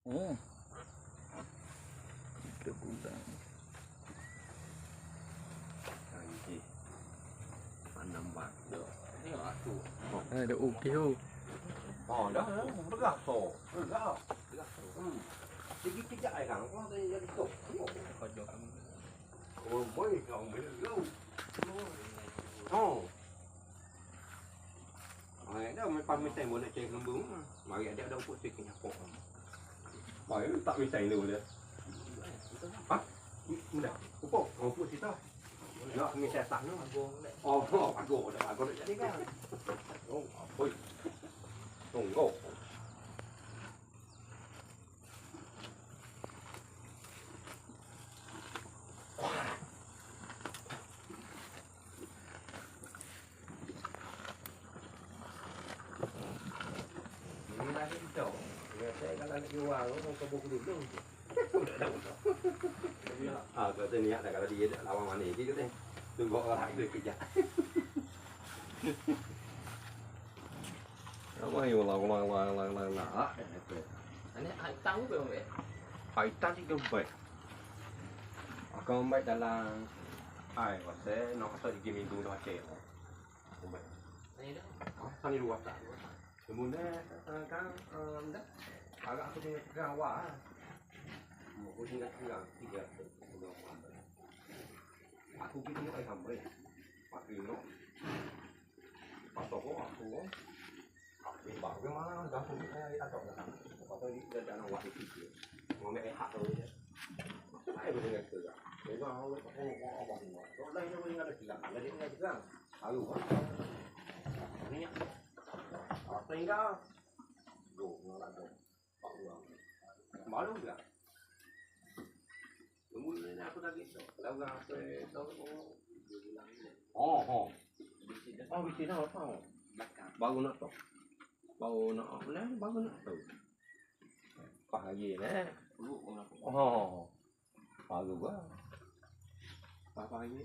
Oh. 3 bulan. Anjir. 6 baht dah. Ni aku. Ada okey tu. Oh, dah berat tu. Berat. Sikit-sikit ai kan. Kau tadi jadi tu. Kau jangan. Oh, boy, kau melu. Oh. Ai dah mai pamit mo nak cek lembung. Mari ada upuk sikit nyapok. Mari tak misai dulu dia. Ha? Mudah. Upuk, upuk kita. Nak misai tak no. Oh, bagus dah. Bagus dah jadi kan. Oh, oi. Tunggu. Ini lagi itu. Saya kalau nak jual, orang kebuk dulu. Kata ni ada kalau dia lawan mana ni kata. Tunggu orang itu kerja. Apa yang lang. Ini ai tahu ke mbak? Aitan ni gembek. Gembek dalam ai masa nak asal di minggu dah cek. Gembek. Ini dah. Sana luar tak. Kemudian kan dah agak aku tinggal pegang awak. Aku tinggal pegang 3 aku pergi tengok ai hamba. Pakai no. Pasok aku. Ini baru ke mana dah pun ai atok dah. Pasal dia dah nak buat itu. Mau make hak tu je. Ai boleh ingat tu. Dia mau apa ni. Kalau lain dia boleh ingat dia. Kalau dia ingat pegang. Lalu ni apa tinggal? Go, ngalah tu. Pak uang. Malu tak? Kemudian aku dah gitu. Kalau apa tahu oh. Oh, bisi dah tahu. Baru nak tahu. Baru nak apa baru nak tahu. Pagi ni. Oh. Baru bah. Pagi.